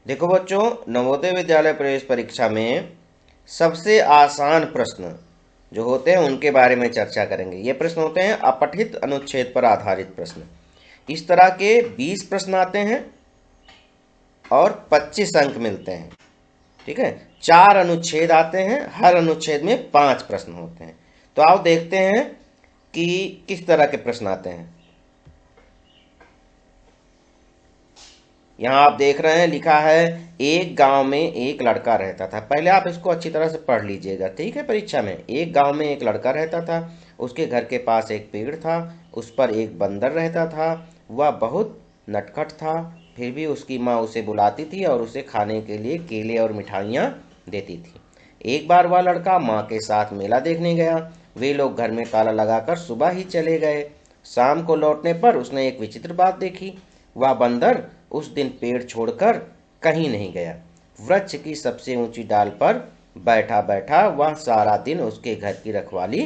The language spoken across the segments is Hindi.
देखो बच्चों, नवोदय विद्यालय प्रवेश परीक्षा में सबसे आसान प्रश्न जो होते हैं उनके बारे में चर्चा करेंगे। ये प्रश्न होते हैं अपठित अनुच्छेद पर आधारित प्रश्न। इस तरह के 20 प्रश्न आते हैं और 25 अंक मिलते हैं। ठीक है, 4 अनुच्छेद आते हैं, हर अनुच्छेद में 5 प्रश्न होते हैं। तो आओ देखते हैं कि किस तरह के प्रश्न आते हैं। यहाँ आप देख रहे हैं लिखा है एक गांव में एक लड़का रहता था। पहले आप इसको अच्छी तरह से पढ़ लीजिएगा, ठीक है। परीक्षा में एक गांव में एक लड़का रहता था, उसके घर के पास एक पेड़ था, उस पर एक बंदर रहता था। वह बहुत नटखट था, फिर भी उसकी माँ उसे बुलाती थी और उसे खाने के लिए केले और मिठाइयाँ देती थी। एक बार वह लड़का माँ के साथ मेला देखने गया। वे लोग घर में ताला लगाकर सुबह ही चले गए। शाम को लौटने पर उसने एक विचित्र बात देखी। वह बंदर उस दिन पेड़ छोड़कर कहीं नहीं गया। वृक्ष की सबसे ऊंची डाल पर बैठा बैठा वह सारा दिन उसके घर की रखवाली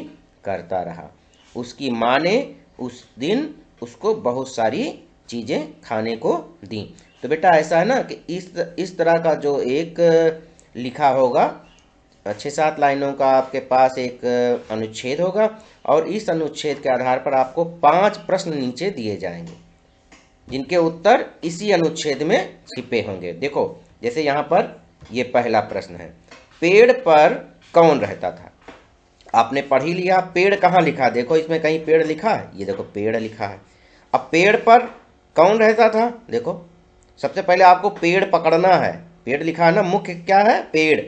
करता रहा। उसकी माँ ने उस दिन उसको बहुत सारी चीजें खाने को दी। तो बेटा ऐसा है ना कि इस तरह का जो एक लिखा होगा 6-7 लाइनों का आपके पास एक अनुच्छेद होगा और इस अनुच्छेद के आधार पर आपको 5 प्रश्न नीचे दिए जाएंगे जिनके उत्तर इसी अनुच्छेद में छिपे होंगे। देखो जैसे यहाँ पर ये पहला प्रश्न है, पेड़ पर कौन रहता था। आपने पढ़ ही लिया, पेड़ कहाँ लिखा, देखो इसमें कहीं पेड़ लिखा है, ये देखो पेड़ लिखा है। अब पेड़ पर कौन रहता था, देखो सबसे पहले आपको पेड़ पकड़ना है। पेड़ लिखा है ना, मुख्य क्या है, पेड़।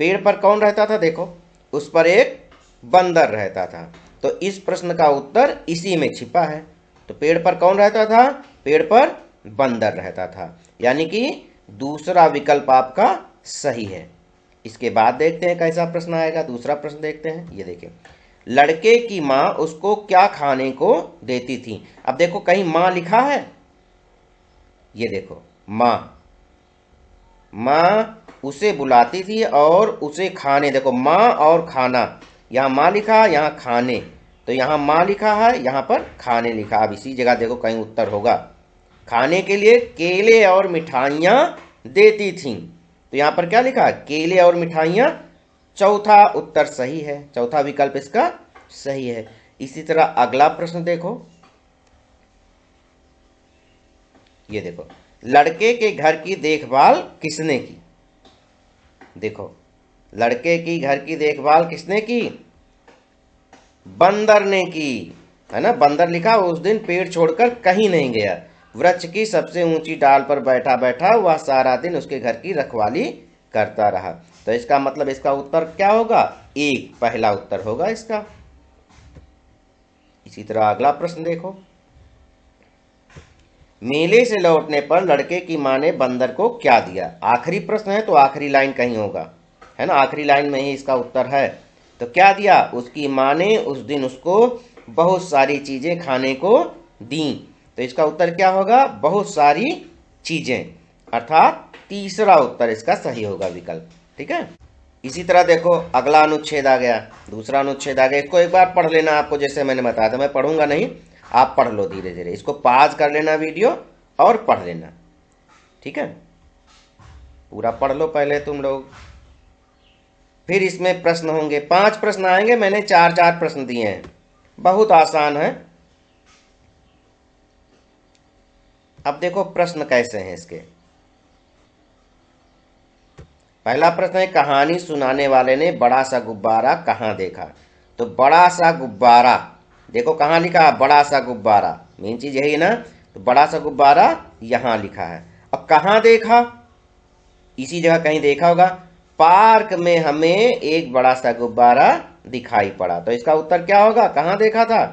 पेड़ पर कौन रहता था, देखो उस पर एक बंदर रहता था। तो इस प्रश्न का उत्तर इसी में छिपा है। तो पेड़ पर कौन रहता था, पेड़ पर बंदर रहता था, यानी कि दूसरा विकल्प आपका सही है। इसके बाद देखते हैं कैसा प्रश्न आएगा। दूसरा प्रश्न देखते हैं, ये देखिए, लड़के की माँ उसको क्या खाने को देती थी। अब देखो कहीं माँ लिखा है, ये देखो माँ, माँ उसे बुलाती थी और उसे खाने, देखो माँ और खाना, यहाँ माँ लिखा है यहाँ खाने, तो यहाँ माँ लिखा है यहाँ पर खाने लिखा। अब इसी जगह देखो कहीं उत्तर होगा, खाने के लिए केले और मिठाइयाँ देती थीं। तो यहाँ पर क्या लिखा, केले और मिठाइयाँ। चौथा उत्तर सही है, चौथा विकल्प इसका सही है। इसी तरह अगला प्रश्न देखो, ये देखो, लड़के के घर की देखभाल किसने की। देखो लड़के की घर की देखभाल किसने की, बंदर ने की, है ना। बंदर लिखा, उस दिन पेड़ छोड़कर कहीं नहीं गया। वृक्ष की सबसे ऊंची डाल पर बैठा बैठा वह सारा दिन उसके घर की रखवाली करता रहा। तो इसका मतलब इसका उत्तर क्या होगा, एक, पहला उत्तर होगा इसका। इसी तरह अगला प्रश्न देखो, मेले से लौटने पर लड़के की मां ने बंदर को क्या दिया। आखिरी प्रश्न है तो आखिरी लाइन कहीं होगा, है ना, आखिरी लाइन में ही इसका उत्तर है। तो क्या दिया, उसकी मां ने उस दिन उसको बहुत सारी चीजें खाने को दी। तो इसका उत्तर क्या होगा, बहुत सारी चीजें, अर्थात तीसरा उत्तर इसका सही होगा विकल्प। ठीक है। इसी तरह देखो अगला अनुच्छेद आ गया, दूसरा अनुच्छेद आ गया। इसको एक बार पढ़ लेना, आपको जैसे मैंने बताया था, मैं पढ़ूंगा नहीं, आप पढ़ लो धीरे धीरे। इसको पॉज कर लेना वीडियो और पढ़ लेना, ठीक है। पूरा पढ़ लो पहले तुम लोग, फिर इसमें प्रश्न होंगे। 5 प्रश्न आएंगे, मैंने 4-4 प्रश्न दिए हैं, बहुत आसान है। अब देखो प्रश्न कैसे हैं इसके। पहला प्रश्न है, कहानी सुनाने वाले ने बड़ा सा गुब्बारा कहाँ देखा। तो बड़ा सा गुब्बारा, देखो कहाँ लिखा है, बड़ा सा गुब्बारा, मेन चीज यही है ना। तो बड़ा सा गुब्बारा यहां लिखा है। अब कहाँ देखा, इसी जगह कहीं देखा होगा। पार्क में हमें एक बड़ा सा गुब्बारा दिखाई पड़ा। तो इसका उत्तर क्या होगा, कहाँ देखा था,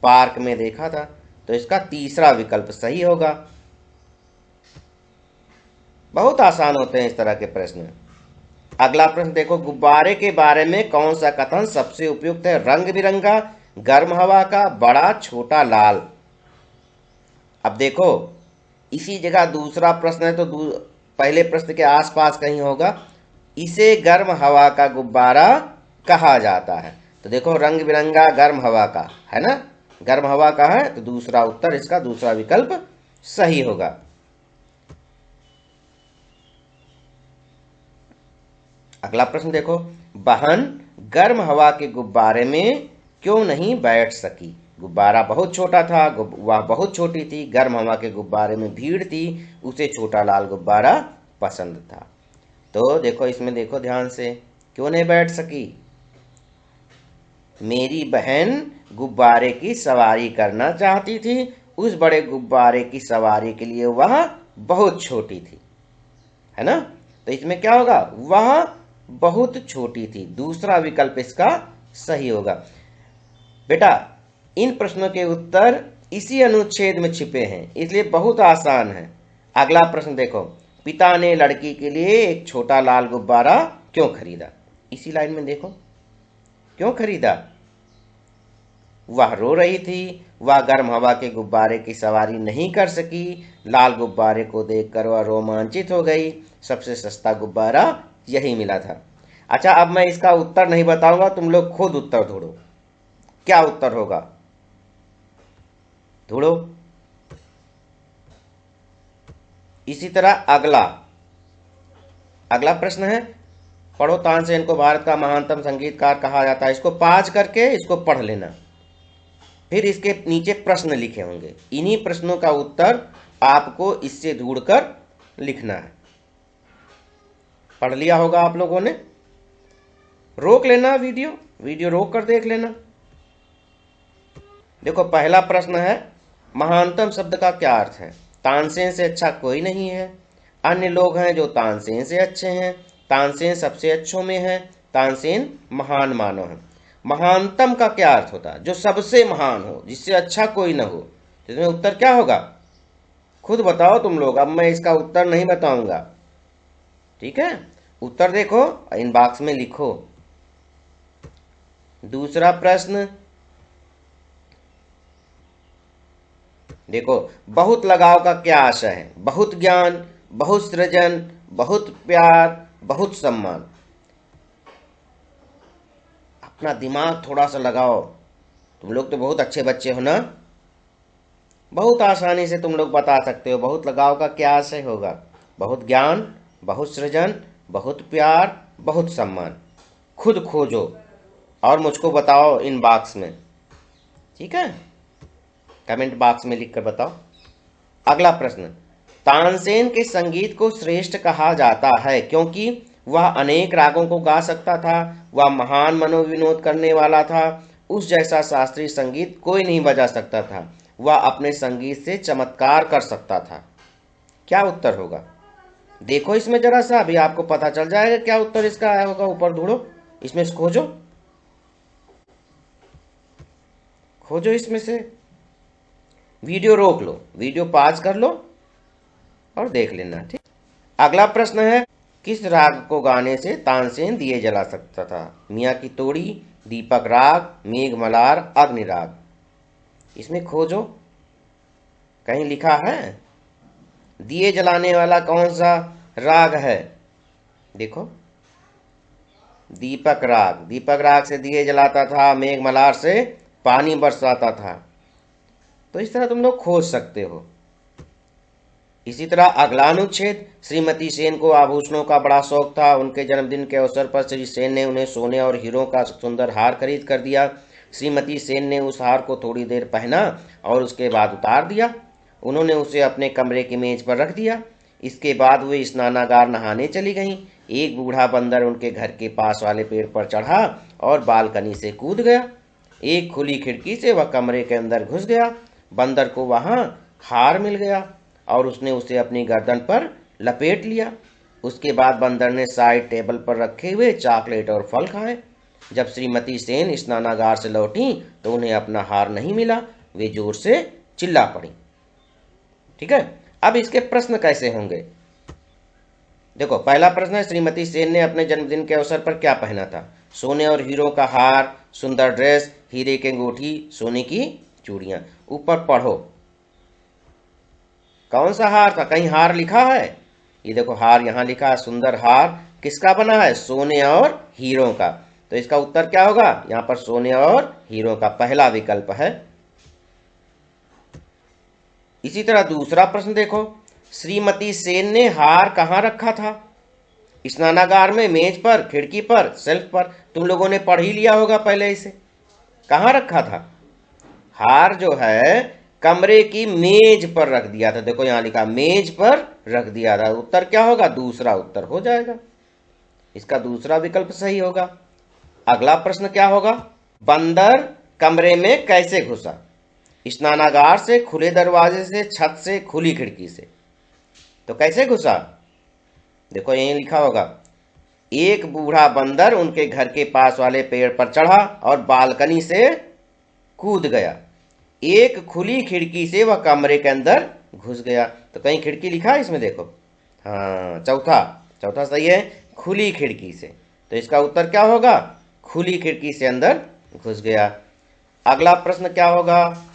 पार्क में देखा था। तो इसका तीसरा विकल्प सही होगा। बहुत आसान होते हैं इस तरह के प्रश्न। अगला प्रश्न देखो, गुब्बारे के बारे में कौन सा कथन सबसे उपयुक्त है। रंग बिरंगा, गर्म हवा का, बड़ा, छोटा, लाल। अब देखो इसी जगह दूसरा प्रश्न है तो पहले प्रश्न के आसपास कहीं होगा। इसे गर्म हवा का गुब्बारा कहा जाता है। तो देखो रंग बिरंगा गर्म हवा का है ना, गर्म हवा का है, तो दूसरा उत्तर इसका दूसरा विकल्प सही होगा। अगला प्रश्न देखो, बहन गर्म हवा के गुब्बारे में क्यों नहीं बैठ सकी? गुब्बारा बहुत छोटा था, वह बहुत छोटी थी, गर्म हवा के गुब्बारे में भीड़ थी, उसे छोटा लाल गुब्बारा पसंद था। तो देखो इसमें, देखो ध्यान से, क्यों नहीं बैठ सकी? मेरी बहन गुब्बारे की सवारी करना चाहती थी, उस बड़े गुब्बारे की सवारी के लिए वह बहुत छोटी थी, है ना? तो इसमें क्या होगा? वह बहुत छोटी थी, दूसरा विकल्प इसका सही होगा। बेटा, इन प्रश्नों के उत्तर इसी अनुच्छेद में छिपे हैं, इसलिए बहुत आसान है। अगला प्रश्न देखो, पिता ने लड़की के लिए एक छोटा लाल गुब्बारा क्यों खरीदा? इसी लाइन में देखो, क्यों खरीदा? वह रो रही थी, वह गर्म हवा के गुब्बारे की सवारी नहीं कर सकी, लाल गुब्बारे को देखकर वह रोमांचित हो गई, सबसे सस्ता गुब्बारा यही मिला था। अच्छा, अब मैं इसका उत्तर नहीं बताऊंगा, तुम लोग खुद उत्तर ढूंढो, क्या उत्तर होगा, ढूंढो। इसी तरह अगला प्रश्न है, पढ़ो, तानसेन को भारत का महानतम संगीतकार कहा जाता है। इसको पाज करके इसको पढ़ लेना, फिर इसके नीचे प्रश्न लिखे होंगे, इन्हीं प्रश्नों का उत्तर आपको इससे ढूंढकर लिखना है। पढ़ लिया होगा आप लोगों ने, रोक लेना वीडियो रोक कर देख लेना। देखो पहला प्रश्न है, महानतम शब्द का क्या अर्थ है? तानसेन से अच्छा कोई नहीं है, अन्य लोग हैं जो तानसेन से अच्छे हैं, तानसेन सबसे अच्छों में है, तानसेन महान मानव है। महानतम का क्या अर्थ होता है? जो सबसे महान हो, जिससे अच्छा कोई ना हो। तो इसमें उत्तर क्या होगा, खुद बताओ तुम लोग, अब मैं इसका उत्तर नहीं बताऊंगा, ठीक है? उत्तर देखो, इन बॉक्स में लिखो। दूसरा प्रश्न देखो, बहुत लगाव का क्या आशय है? बहुत ज्ञान, बहुत सृजन, बहुत प्यार, बहुत सम्मान। अपना दिमाग थोड़ा सा लगाओ, तुम लोग तो बहुत अच्छे बच्चे हो ना, बहुत आसानी से तुम लोग बता सकते हो बहुत लगाव का क्या आशय होगा। बहुत ज्ञान, बहुत सृजन, बहुत प्यार, बहुत सम्मान। खुद खोजो और मुझको बताओ इन बॉक्स में, ठीक है? कमेंट बॉक्स में लिखकर बताओ। अगला प्रश्न, तानसेन के संगीत को श्रेष्ठ कहा जाता है क्योंकि वह अनेक रागों को गा सकता था, वह महान मनोविनोद करने वाला था, उस जैसा शास्त्रीय संगीत कोई नहीं बजा सकता था, वह अपने संगीत से चमत्कार कर सकता था। क्या उत्तर होगा? देखो इसमें जरा सा, अभी आपको पता चल जाएगा क्या उत्तर इसका आया होगा। ऊपर ढूंढो, इसमें से खोजो इसमें से। वीडियो रोक लो, वीडियो पॉज कर लो और देख लेना, ठीक? अगला प्रश्न है, किस राग को गाने से तानसेन दिए जला सकता था? मियाँ की तोड़ी, दीपक राग, मेघ मल्हार, अग्नि राग। इसमें खोजो, कहीं लिखा है दिए जलाने वाला कौन सा राग है? देखो, दीपक राग से दिए जलाता था, मेघ मल्हार से पानी बरसाता था। तो इस तरह तुम लोग खोज सकते हो। इसी तरह अगला अनुच्छेद, श्रीमती सेन को आभूषणों का बड़ा शौक था, उनके जन्मदिन के अवसर पर श्री सेन ने उन्हें सोने और हीरों का सुंदर हार खरीद कर दिया। श्रीमती सेन ने उस हार को थोड़ी देर पहना और उसके बाद उतार दिया। उन्होंने उसे अपने कमरे की मेज पर रख दिया। इसके बाद वे स्नानागार नहाने चली गईं। एक बूढ़ा बंदर उनके घर के पास वाले पेड़ पर चढ़ा और बालकनी से कूद गया। एक खुली खिड़की से वह कमरे के अंदर घुस गया। बंदर को वहां हार मिल गया और उसने उसे अपनी गर्दन पर लपेट लिया। उसके बाद बंदर ने साइड टेबल पर रखे हुए चॉकलेट और फल खाए। जब श्रीमती सेन स्नानागार से लौटी तो उन्हें अपना हार नहीं मिला। वे जोर से चिल्ला पड़ी। ठीक है, अब इसके प्रश्न कैसे होंगे? देखो, पहला प्रश्न है, श्रीमती सेन ने अपने जन्मदिन के अवसर पर क्या पहना था? सोने और हीरो का हार, सुंदर ड्रेस, हीरे की अंगूठी, सोने की चूड़ियां। ऊपर पढ़ो, कौन सा हार था? कहीं हार लिखा है? ये देखो, हार यहां लिखा है। सुंदर हार किसका बना है? सोने और हीरो का। तो इसका उत्तर क्या होगा? यहां पर सोने और हीरो का पहला विकल्प है। इसी तरह दूसरा प्रश्न देखो, श्रीमती सेन ने हार कहां रखा था? स्नानागार में, मेज पर, खिड़की पर, शेल्फ पर। तुम लोगों ने पढ़ ही लिया होगा पहले इसे। कहाँ रखा था? हार जो है कमरे की मेज पर रख दिया था। देखो यहां लिखा मेज पर रख दिया था। उत्तर क्या होगा? दूसरा उत्तर हो जाएगा। इसका दूसरा विकल्प सही होगा। अगला प्रश्न क्या होगा? बंदर कमरे में कैसे घुसा? स्नानागार से, खुले दरवाजे से, छत से, खुली खिड़की से। तो कैसे घुसा? देखो यहीं लिखा होगा, एक बूढ़ा बंदर उनके घर के पास वाले पेड़ पर चढ़ा और बालकनी से कूद गया। एक खुली खिड़की से वह कमरे के अंदर घुस गया। तो कहीं खिड़की लिखा है इसमें? देखो, हाँ, चौथा चौथा सही है, खुली खिड़की से। तो इसका उत्तर क्या होगा? खुली खिड़की से अंदर घुस गया। अगला प्रश्न क्या होगा?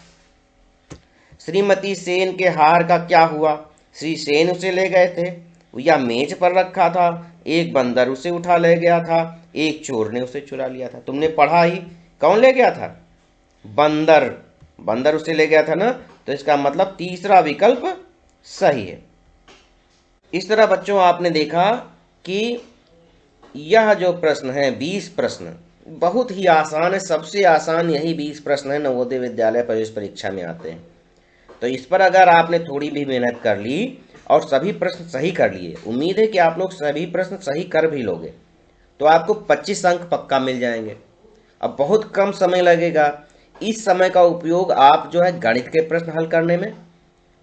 श्रीमती सेन के हार का क्या हुआ? श्री सेन उसे ले गए थे या मेज पर रखा था, एक बंदर उसे उठा ले गया था, एक चोर ने उसे चुरा लिया था। तुमने पढ़ा ही, कौन ले गया था? बंदर। बंदर उसे ले गया था ना। तो इसका मतलब तीसरा विकल्प सही है। इस तरह बच्चों आपने देखा कि यह जो प्रश्न है 20 प्रश्न बहुत ही आसान है। सबसे आसान यही 20 प्रश्न है नवोदय विद्यालय प्रवेश परीक्षा में आते हैं। तो इस पर अगर आपने थोड़ी भी मेहनत कर ली और सभी प्रश्न सही कर लिए, उम्मीद है कि आप लोग सभी प्रश्न सही कर भी लोगे, तो आपको 25 अंक पक्का मिल जाएंगे। अब बहुत कम समय लगेगा। इस समय का उपयोग आप जो है गणित के प्रश्न हल करने में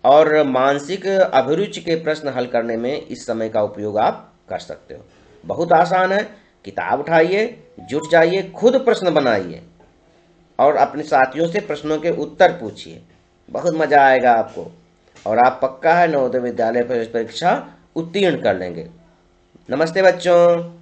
और मानसिक अभिरुचि के प्रश्न हल करने में इस समय का उपयोग आप कर सकते हो। बहुत आसान है। किताब उठाइए, जुट जाइए, खुद प्रश्न बनाइए और अपने साथियों से प्रश्नों के उत्तर पूछिए। बहुत मजा आएगा आपको और आप पक्का है नवोदय विद्यालय प्रवेश परीक्षा उत्तीर्ण कर लेंगे। नमस्ते बच्चों।